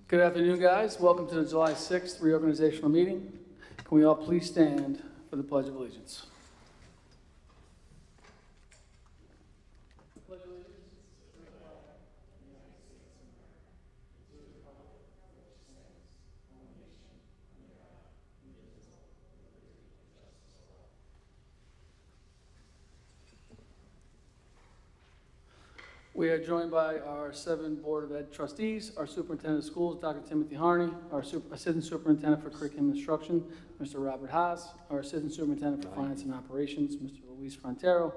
Good afternoon, guys. Welcome to the July 6th reorganizational meeting. Can we all please stand for the Pledge of Allegiance? We are joined by our 7 Board of Ed trustees, our Superintendent of Schools, Dr. Timothy Harney, our Assistant Superintendent for Curriculum Instruction, Mr. Robert Haas, our Assistant Superintendent for Finance and Operations, Mr. Luis Frontero,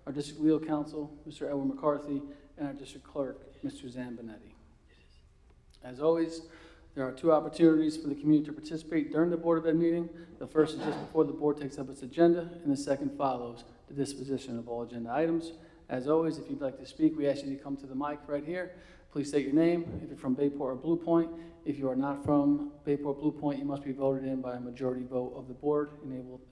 our District Legal Counsel, Mr. Edward McCarthy, and our District Clerk, Ms. Suzanne Benetti. As always, there are 2 opportunities for the community to participate during the Board of Ed meeting. The first is just before the board takes up its agenda, and the second follows the disposition of all agenda items. As always, if you'd like to speak, we ask you to come to the mic right here. Please state your name, if you're from Bayport or Blue Point. If you are not from Bayport or Blue Point, you must be voted in by a majority vote of the board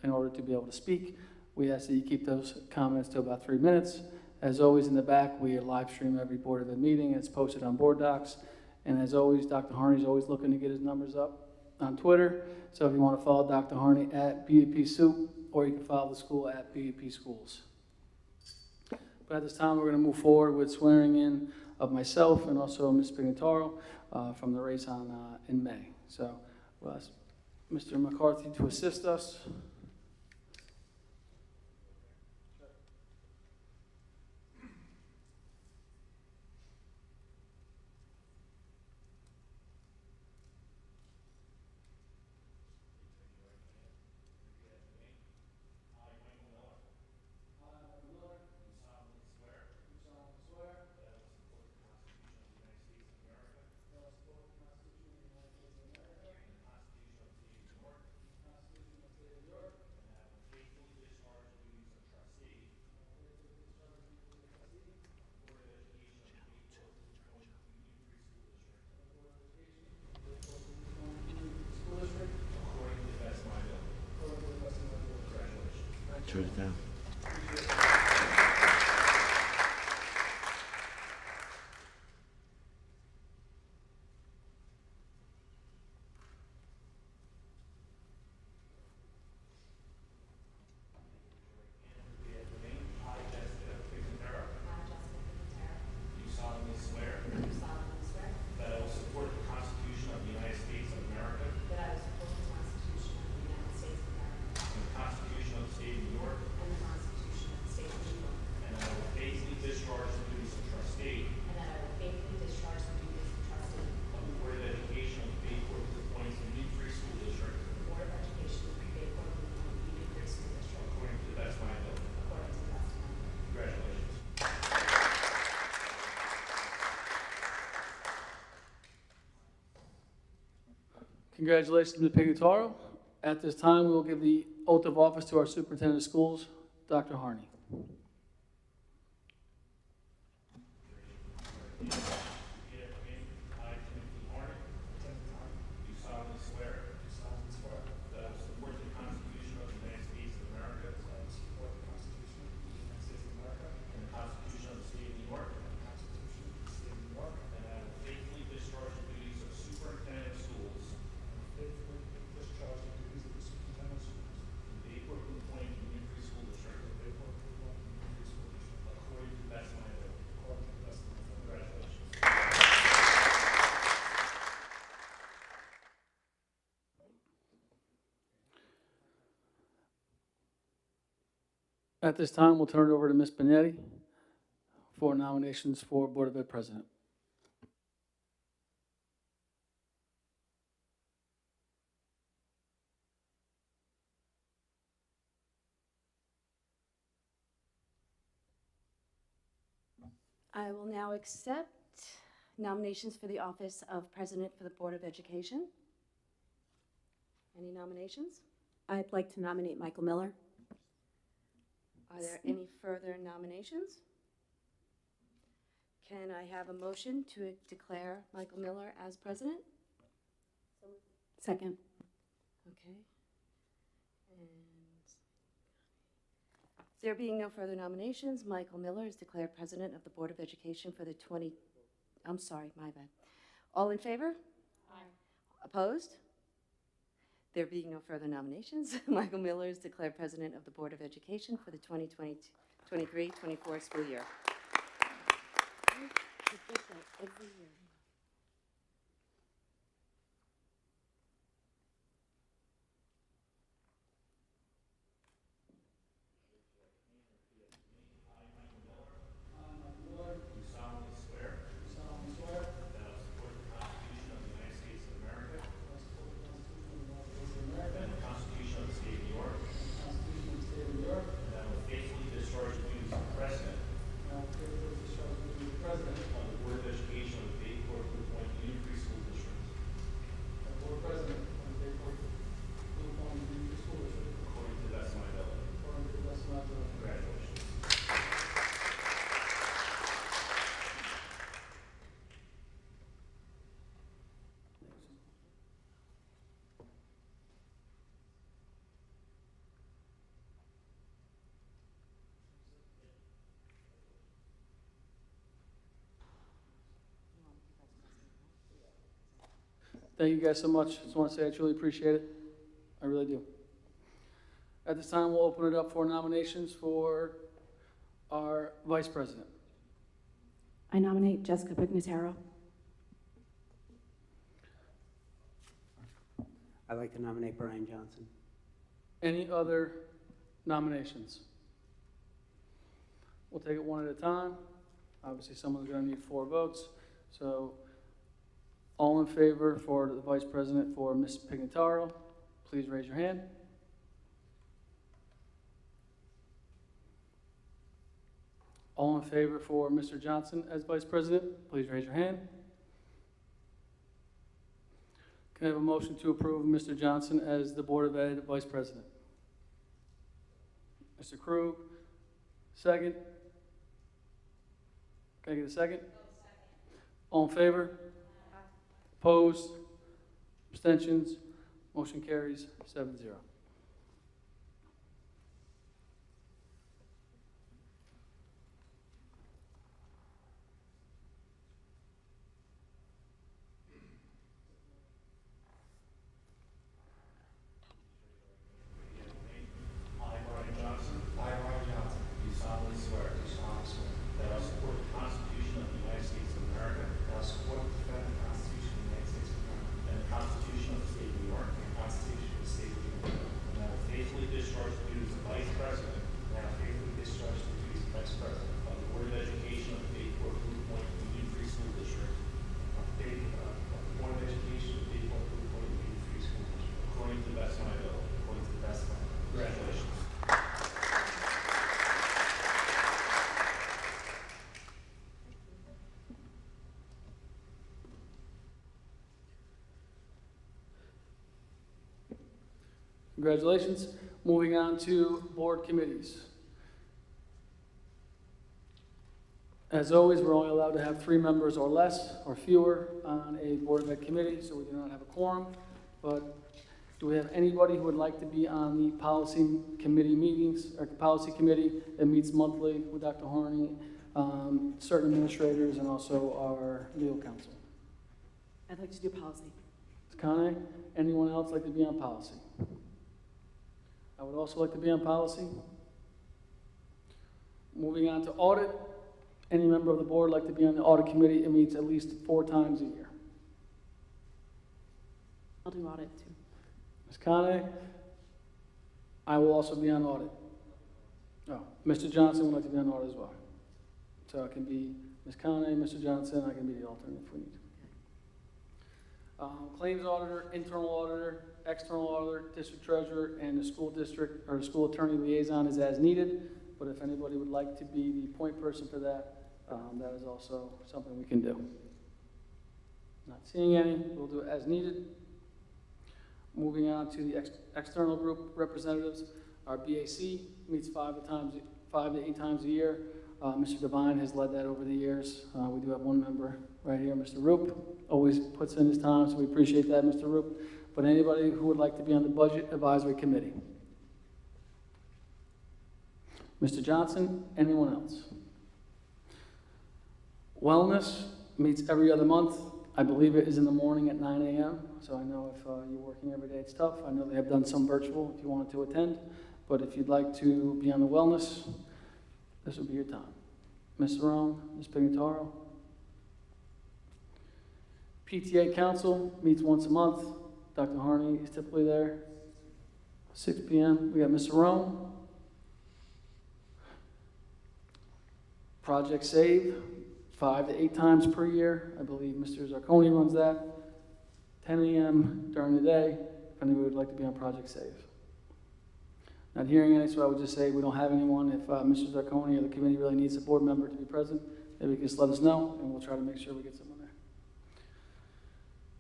in order to be able to speak. We ask that you keep those comments to about 3 minutes. As always, in the back, we live stream every Board of Ed meeting. It's posted on Board Docs. And as always, Dr. Harney's always looking to get his numbers up on Twitter. So if you want to follow Dr. Harney at BBP Soup, or you can follow the school at BBP Schools. But at this time, we're going to move forward with swearing in of myself and also Ms. Pignataro from the race in May. So we'll ask Mr. McCarthy to assist us. Turn it down. Congratulations, Ms. Pignataro. At this time, we will give the oath of office to our Superintendent of Schools, Dr. Harney. At this time, we'll turn it over to Ms. Benetti for nominations for Board of Ed President. I will now accept nominations for the office of President for the Board of Education. Any nominations? I'd like to nominate Michael Miller. Are there any further nominations? Can I have a motion to declare Michael Miller as president? Second. Okay. And there being no further nominations, Michael Miller is declared president of the Board of Education for the my bad. All in favor? Opposed? There being no further nominations, Michael Miller is declared President of the Board of Education for the 2023-24 school year. He gets that every year. Thank you guys so much. Just want to say I truly appreciate it. I really do. At this time, we'll open it up for nominations for our Vice President. I nominate Jessica Pignataro. I'd like to nominate Brian Johnson. Any other nominations? We'll take it one at a time. Obviously, someone's going to need 4 votes. So, all in favor for the Vice President for Ms. Pignataro, please raise your hand. All in favor for Mr. Johnson as Vice President, please raise your hand. Can I have a motion to approve Mr. Johnson as the Board of Ed Vice President? Mr. Krug, second. Can I get a second? All in favor? Opposed? Abstentions? Motion carries 7-0. Congratulations. Moving on to board committees. As always, we're only allowed to have 3 members or less or fewer on a Board of Ed committee, so we do not have a quorum. But do we have anybody who would like to be on the policy committee meetings, or policy committee that meets monthly with Dr. Horney, certain administrators, and also our legal counsel? I'd like to do policy. Ms. Kane, anyone else like to be on policy? I would also like to be on policy. Moving on to audit. Any member of the board like to be on the audit committee? It meets at least 4 times a year. I'll do audit too. Ms. Kane, I will also be on audit. Oh, Mr. Johnson would like to be on audit as well. So it can be Ms. Kane, Mr. Johnson, I can be the alternate if we need to. Claims auditor, internal auditor, external auditor, district treasurer, and the school district or school attorney liaison is as needed. But if anybody would like to be the point person for that, that is also something we can do. Not seeing any, we'll do it as needed. Moving on to the external group representatives, our BAC meets 5 to 8 times a year. Mr. Devine has led that over the years. We do have one member right here, Mr. Roop, always puts in his time, so we appreciate that, Mr. Roop. But anybody who would like to be on the Budget Advisory Committee? Mr. Johnson, anyone else? Wellness meets every other month. I believe it is in the morning at 9 a.m., so I know if you're working every day, it's tough. I know they have done some virtual if you wanted to attend, but if you'd like to be on the wellness, this would be your time. Ms. Cerrone, Ms. Pignataro. PTA Council meets once a month. Dr. Harney is typically there. 6 p.m. We got Ms. Cerrone. Project Save, 5 to 8 times per year. I believe Mr. Zarconi runs that. 10 a.m. during the day, if anyone would like to be on Project Save. Not hearing any, so I would just say we don't have anyone. If Mr. Zarconi or the committee really needs a board member to be present, maybe you can just let us know, and we'll try to make sure we get someone there.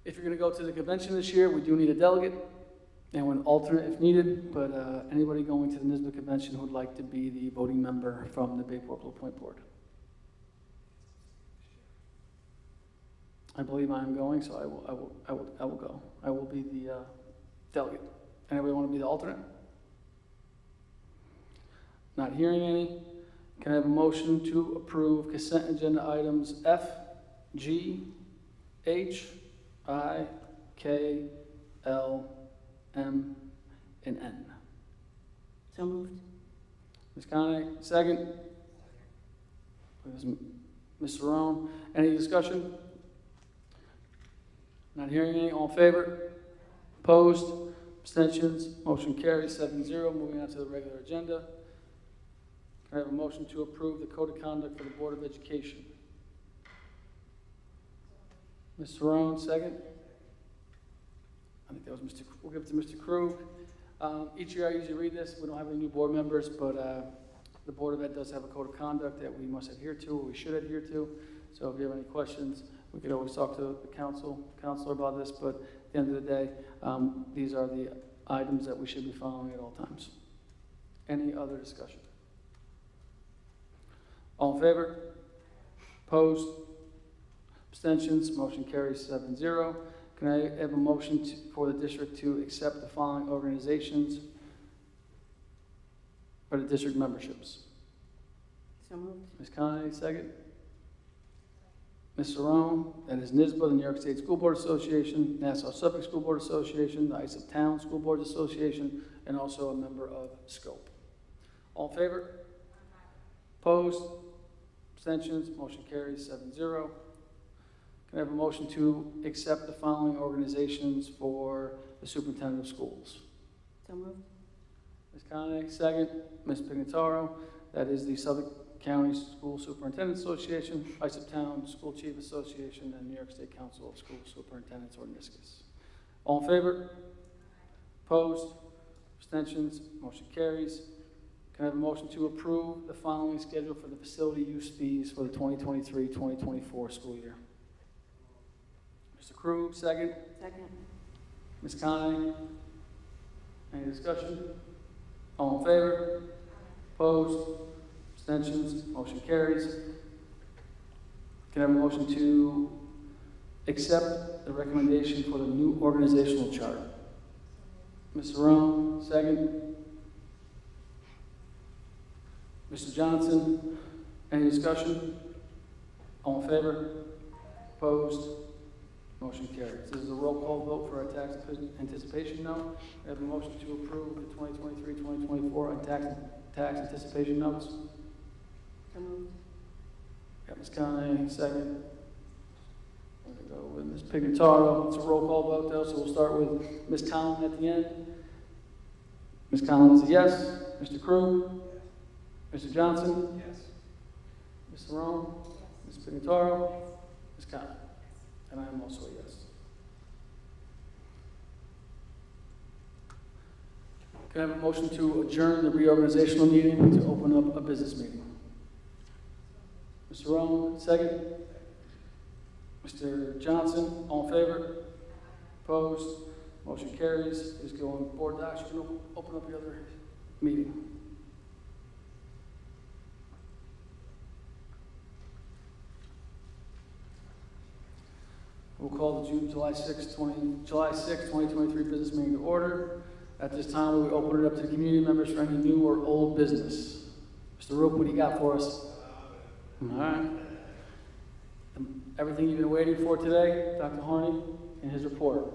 If you're going to go to the convention this year, we do need a delegate and an alternate if needed, but anybody going to the NYSBA convention who would like to be the voting member from the Bayport Blue Point Board. I believe I am going, so I will go. I will be the delegate. Anybody want to be the alternate? Not hearing any. Can I have a motion to approve consent agenda items F, G, H, I, K, L, M, and N? So moved. Ms. Conley, second. Ms. Cerrone, any discussion? Not hearing any, all in favor? Opposed? Abstentions? Motion carries 7-0. Moving on to the regular agenda. Can I have a motion to approve the code of conduct for the Board of Education? Ms. Cerrone, second. I think that was we'll give it to Mr. Krug. Each year I usually read this. We don't have any new board members, but the Board of Ed does have a code of conduct that we must adhere to, or we should adhere to. So if you have any questions, we could always talk to the counselor about this, but at the end of the day, these are the items that we should be following at all times. Any other discussion? All in favor? Opposed? Abstentions? Motion carries 7-0. Can I have a motion for the district to accept the following organizations for the district memberships? So moved. Ms. Conley, second. Ms. Cerrone, that is NYSBA, the New York State School Board Association, Nassau Suffolk School Board Association, the Ice of Town School Boards Association, and also a member of SCOPE. All in favor? Opposed? Abstentions? Motion carries 7-0. Can I have a motion to accept the following organizations for the superintendent of schools? So moved. Ms. Conley, second. Ms. Pignataro, that is the Suffolk County School Superintendent Association, Ice of Town School Chief Association, and New York State Council of School Superintendents, or NISCUS. All in favor? Opposed? Abstentions? Motion carries. Can I have a motion to approve the following schedule for the facility use fees for the 2023-2024 school year? Mr. Krug, second. Second. Ms. Conley, any discussion? All in favor? Opposed? Abstentions? Motion carries. Can I have a motion to accept the recommendation for the new organizational chart? Ms. Cerrone, second. Mr. Johnson, any discussion? All in favor? Opposed? Motion carries. This is a roll call vote for our tax anticipation note. I have a motion to approve the 2023-2024 on tax anticipation notes. So moved. Got Ms. Conley, second. I'm going to go with Ms. Pignataro. It's a roll call vote though, so we'll start with Ms. Collins at the end. Ms. Collins is a yes. Mr. Krug? Mr. Johnson? Yes. Ms. Cerrone? Ms. Pignataro? Ms. Conley? And I am also a yes. Can I have a motion to adjourn the reorganizational meeting to open up a business meeting? Mr. Cerrone, second. Mr. Johnson, all in favor? Opposed? Motion carries. Please go on board docs. You can open up your other meeting. We'll call the July 6, 2023 business meeting to order. At this time, we will open it up to the community members for any new or old business. Mr. Roop, what do you got for us? All right. everything you've been waiting for today, Dr. Harney, in his report.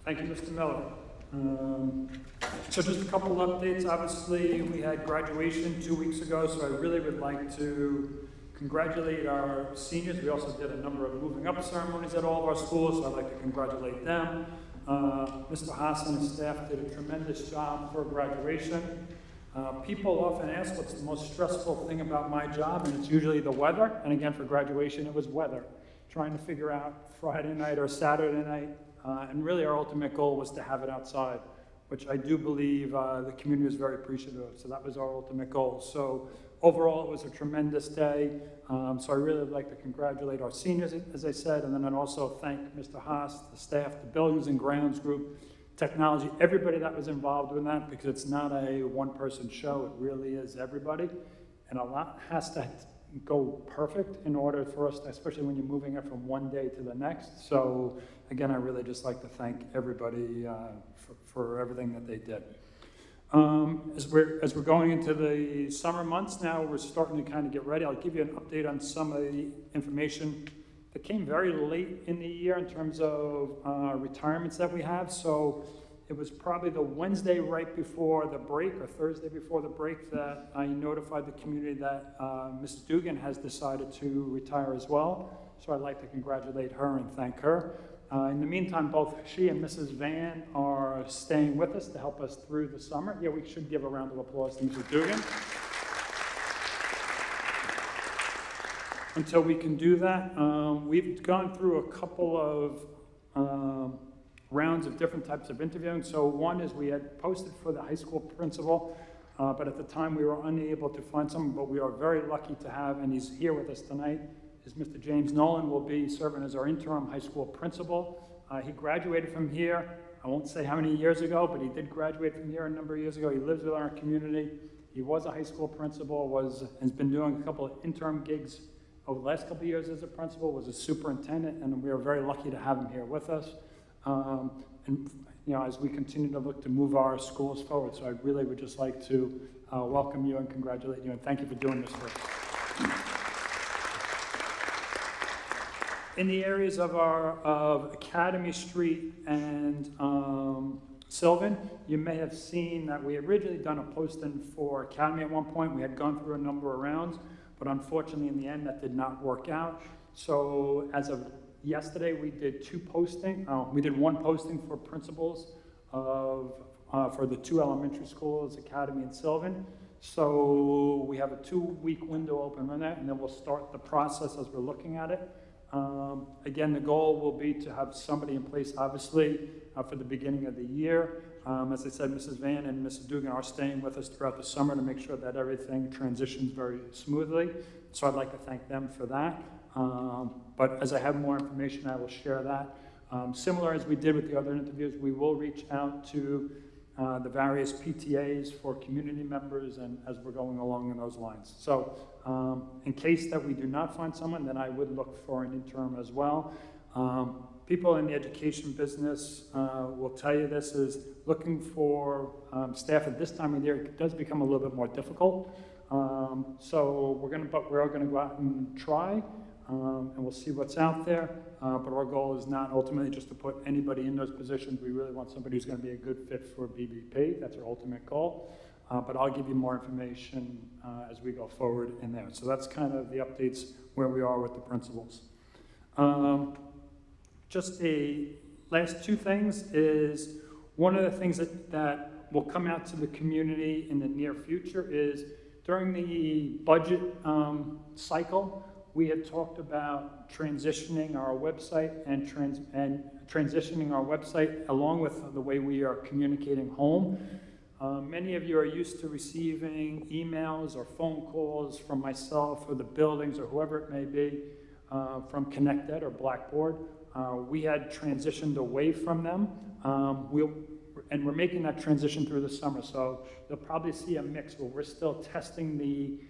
Thank you, Mr. Miller. So just a couple updates. Obviously, we had graduation 2 weeks ago, so I really would like to congratulate our seniors. We also did a number of moving up ceremonies at all of our schools, so I'd like to congratulate them. Mr. Haas and his staff did a tremendous job for graduation. People often ask what's the most stressful thing about my job, and it's usually the weather. And again, for graduation, it was weather. Trying to figure out Friday night or Saturday night. And really our ultimate goal was to have it outside, which I do believe the community was very appreciative of. So that was our ultimate goal. So overall, it was a tremendous day. So I really would like to congratulate our seniors, as I said, and then I'd also thank Mr. Haas, the staff, the Buildings and Grounds group, technology, everybody that was involved in that, because it's not a one-person show. It really is everybody. And a lot has to go perfect in order for us, especially when you're moving it from one day to the next. So again, I really just like to thank everybody for everything that they did. As we're going into the summer months now, we're starting to kind of get ready. I'll give you an update on some of the information that came very late in the year in terms of retirements that we have. So it was probably the Wednesday right before the break, or Thursday before the break, that I notified the community that Mrs. Dugan has decided to retire as well. So I'd like to congratulate her and thank her. In the meantime, both she and Mrs. Van are staying with us to help us through the summer. Yeah, we should give a round of applause to Mrs. Dugan. Until we can do that, we've gone through a couple of rounds of different types of interviewing. So one is we had posted for the high school principal, but at the time we were unable to find someone, but we are very lucky to have, and he's here with us tonight, is Mr. James Nolan will be serving as our interim high school principal. He graduated from here, I won't say how many years ago, but he did graduate from here a number of years ago. He lives with our community. He was a high school principal, has been doing a couple of interim gigs over the last couple of years as a principal, was a superintendent, and we are very lucky to have him here with us. And you know, as we continue to look to move our schools forward, so I really would just like to welcome you and congratulate you, and thank you for doing this for us. In the areas of Academy Street and Sylvan, you may have seen that we had originally done a posting for Academy at one point. We had gone through a number of rounds, but unfortunately in the end that did not work out. So as of yesterday, we did we did one posting for principals for the two elementary schools, Academy and Sylvan. So we have a 2-week window open on that, and then we'll start the process as we're looking at it. Again, the goal will be to have somebody in place, obviously, for the beginning of the year. As I said, Mrs. Van and Mrs. Dugan are staying with us throughout the summer to make sure that everything transitions very smoothly. So I'd like to thank them for that. But as I have more information, I will share that. Similar as we did with the other interviews, we will reach out to the various PTAs for community members, and as we're going along in those lines. So in case that we do not find someone, then I would look for an interim as well. People in the education business will tell you this is looking for staff at this time of year. It does become a little bit more difficult. So we're going to go out and try, and we'll see what's out there. But our goal is not ultimately just to put anybody in those positions. We really want somebody who's going to be a good fit for BBP. That's our ultimate goal. But I'll give you more information as we go forward in there. So that's kind of the updates where we are with the principals. Just the last two things is one of the things that will come out to the community in the near future is during the budget cycle, we had talked about transitioning our website and transitioning our website along with the way we are communicating home. Many of you are used to receiving emails or phone calls from myself or the buildings or whoever it may be from ConnectEd or Blackboard. We had transitioned away from them. And we're making that transition through the summer. So you'll probably see a mix where we're still testing the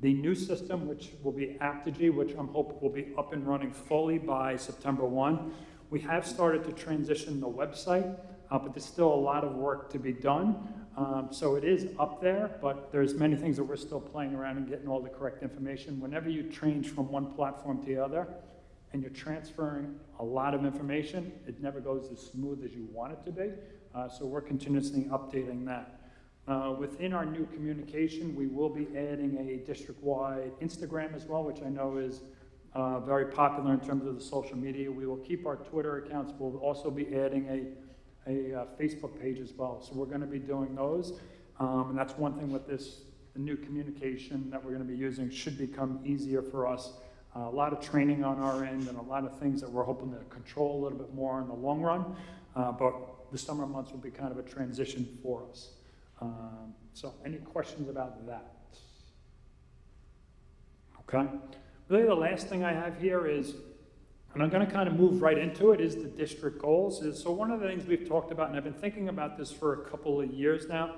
new system, which will be Aptigee, which I'm hoping will be up and running fully by September 1. We have started to transition the website, but there's still a lot of work to be done. So it is up there, but there's many things that we're still playing around and getting all the correct information. Whenever you change from one platform to the other, and you're transferring a lot of information, it never goes as smooth as you want it to be. So we're continuously updating that. Within our new communication, we will be adding a district-wide Instagram as well, which I know is very popular in terms of the social media. We will keep our Twitter accounts. We'll also be adding a Facebook page as well. So we're going to be doing those. And that's one thing with the new communication that we're going to be using should become easier for us. A lot of training on our end and a lot of things that we're hoping to control a little bit more in the long run. But the summer months will be kind of a transition for us. So any questions about that? Okay. Really the last thing I have here is, and I'm going to kind of move right into it, is the district goals. So one of the things we've talked about, and I've been thinking about this for a couple of years now,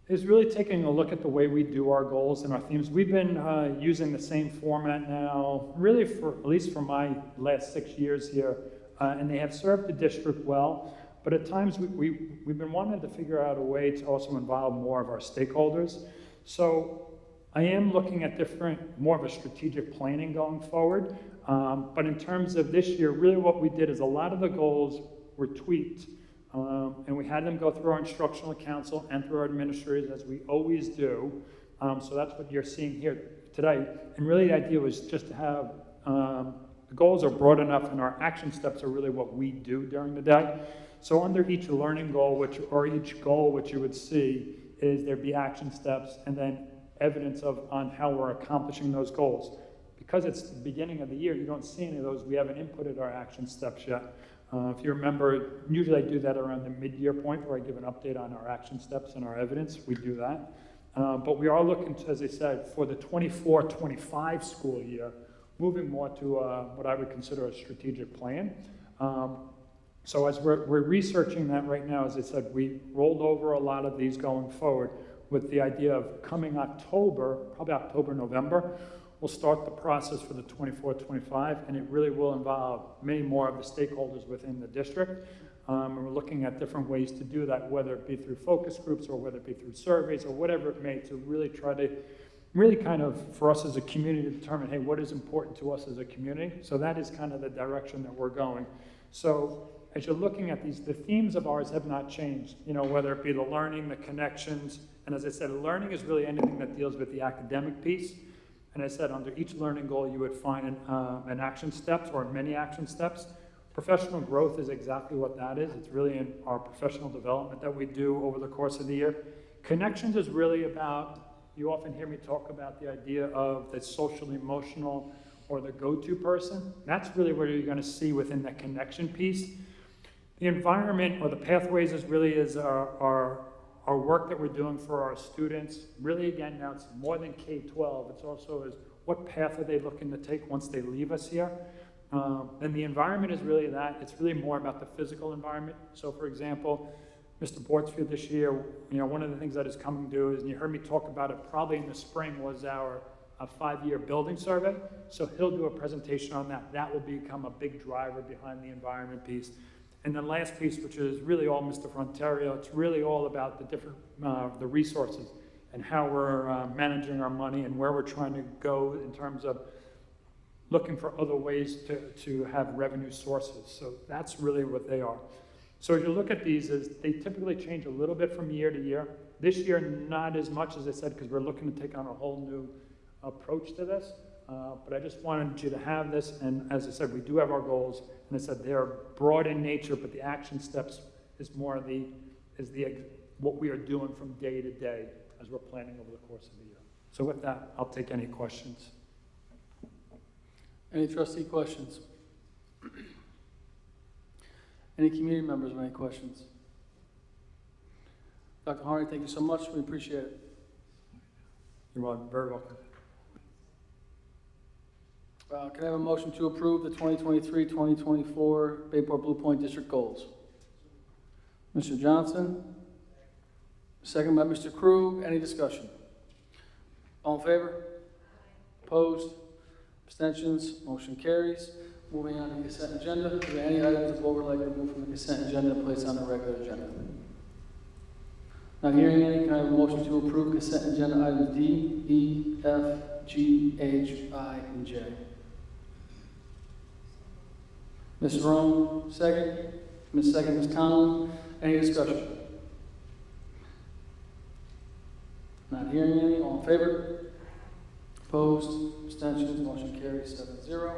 is really taking a look at the way we do our goals and our themes. We've been using the same format now, really for, at least for my last 6 years here, and they have served the district well, but at times we've been wanting to figure out a way to also involve more of our stakeholders. So I am looking at more of a strategic planning going forward, but in terms of this year, really what we did is a lot of the goals were tweaked. And we had them go through our instructional council and through our administrators, as we always do. So that's what you're seeing here today. And really the idea was just to have, the goals are broad enough and our action steps are really what we do during the day. So under each learning goal, or each goal, which you would see is there'd be action steps and then evidence on how we're accomplishing those goals. Because it's the beginning of the year, you don't see any of those. We haven't inputted our action steps yet. If you remember, usually I do that around the mid-year point where I give an update on our action steps and our evidence. We do that. But we are looking to, as I said, for the 24-25 school year, moving more to what I would consider a strategic plan. So as we're researching that right now, as I said, we rolled over a lot of these going forward with the idea of coming October, probably October, November, we'll start the process for the 24-25, and it really will involve many more of the stakeholders within the district. And we're looking at different ways to do that, whether it be through focus groups or whether it be through surveys or whatever it may, to really try to, really kind of, for us as a community to determine, hey, what is important to us as a community? So that is kind of the direction that we're going. So as you're looking at these, the themes of ours have not changed, you know, whether it be the learning, the connections, and as I said, learning is really anything that deals with the academic piece. And I said, under each learning goal, you would find an action steps or many action steps. Professional growth is exactly what that is. It's really in our professional development that we do over the course of the year. Connections is really about, you often hear me talk about the idea of the social emotional or the go-to person. That's really where you're going to see within that connection piece. The environment or the pathways is really our work that we're doing for our students. Really, again, now it's more than K-12. It's also is what path are they looking to take once they leave us here. And the environment is really that. It's really more about the physical environment. So, for example, Mr. Bortsfield this year, you know, one of the things that is coming due is, and you heard me talk about it probably in the spring, was our 5-year building survey. So he'll do a presentation on that. That will become a big driver behind the environment piece. And the last piece, which is really all Mr. Fronterio, it's really all about the different, the resources and how we're managing our money and where we're trying to go in terms of looking for other ways to have revenue sources. So that's really what they are. So as you look at these, they typically change a little bit from year to year. This year, not as much, as I said, because we're looking to take on a whole new approach to this. But I just wanted you to have this, and as I said, we do have our goals, and I said they're broad in nature, but the action steps is more what we are doing from day to day as we're planning over the course of the year. So with that, I'll take any questions. Any trustee questions? Any community members with any questions? Dr. Harney, thank you so much. We appreciate it. You're welcome. Very welcome. Can I have a motion to approve the 2023-2024 Bayport Blue Point District goals? Mr. Johnson, second by Mr. Krug. Any discussion? All in favor? Opposed? Abstentions? Motion carries. Moving on to the consent agenda. Are there any items the board would like to remove from the consent agenda and place on the regular agenda? Not hearing any, can I have a motion to approve consent agenda items D, E, F, G, H, I, and J? Ms. Rome, second. Ms. Conlon, any discussion? Not hearing any, all in favor? Opposed, abstentions, motion carries 7-0.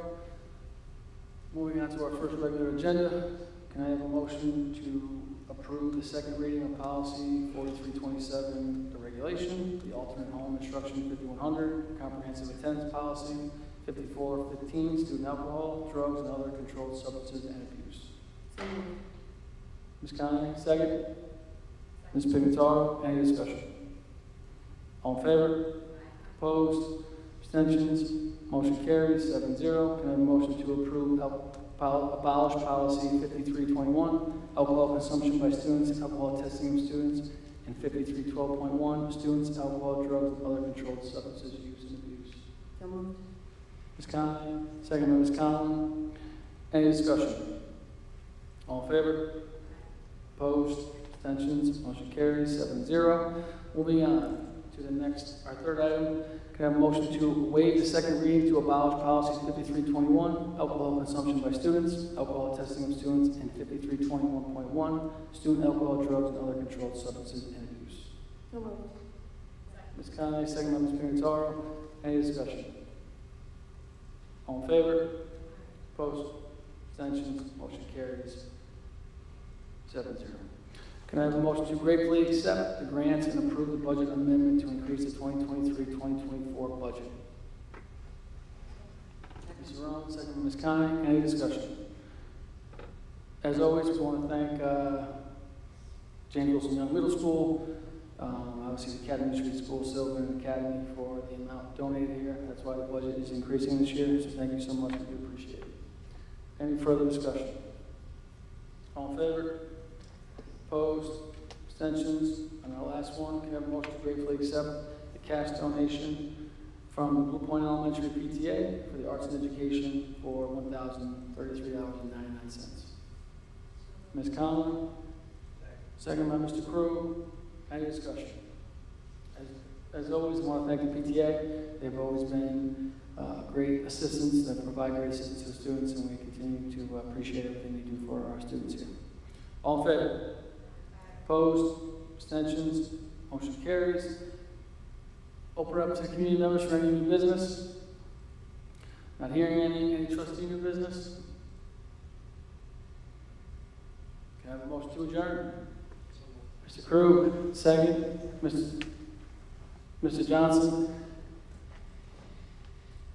Moving on to our first regular agenda, can I have a motion to approve the second reading of policy 4327, the regulation, the alternate home instruction 5100, comprehensive attendance policy 5415, student alcohol, drugs, and other controlled substances and abuse? So moved. Ms. Conley, second. Ms. Pignataro, any discussion? All in favor? Opposed? Abstentions? Motion carries 7-0. Can I have a motion to approve abolish policy 5321, alcohol consumption by students, alcohol testing of students, and 5312.1, students, alcohol, drugs, and other controlled substances use and abuse? So moved. Ms. Conley, second by Ms. Conlon. Any discussion? All in favor? Opposed? Abstentions? Motion carries 7-0. Moving on to the next, our third item. Can I have a motion to waive the second reading to abolish policies 5321, alcohol consumption by students, alcohol testing of students, and 5321.1, student alcohol, drugs, and other controlled substances and abuse? So moved. Ms. Conley, second by Ms. Pignataro. Any discussion? All in favor? Opposed? Abstentions? Motion carries 7-0. Can I have a motion to gratefully accept the grants and approve the budget amendment to increase the 2023-2024 budget? Ms. Rowan, second by Ms. Conley. Any discussion? As always, we want to thank James Wilson Young Middle School, obviously the Academy Street School, Sylvan Academy, for the amount donated here. That's why the budget is increasing this year, so thank you so much. We do appreciate it. Any further discussion? All in favor? Opposed? Abstentions? And our last one, can I have a motion to gratefully accept the cash donation from the Blue Point Elementary PTA for the arts and education for $1,033.99. Ms. Conlon? Second by Mr. Crew. Any discussion? As always, I want to thank the PTA. They've always been great assistants that provide great assistance to the students, and we continue to appreciate everything they do for our students here. All in favor? Opposed? Abstentions? Motion carries. Open up to community members for any new business. Not hearing any trustee new business. Can I have a motion to adjourn? Mr. Krug, second. Mr. Johnson.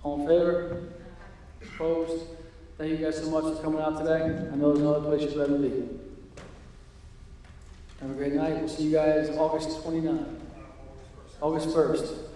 All in favor? Opposed? Thank you guys so much for coming out today. I know there's no other place you'd rather be. Have a great night. We'll see you guys August 29th. August 1st.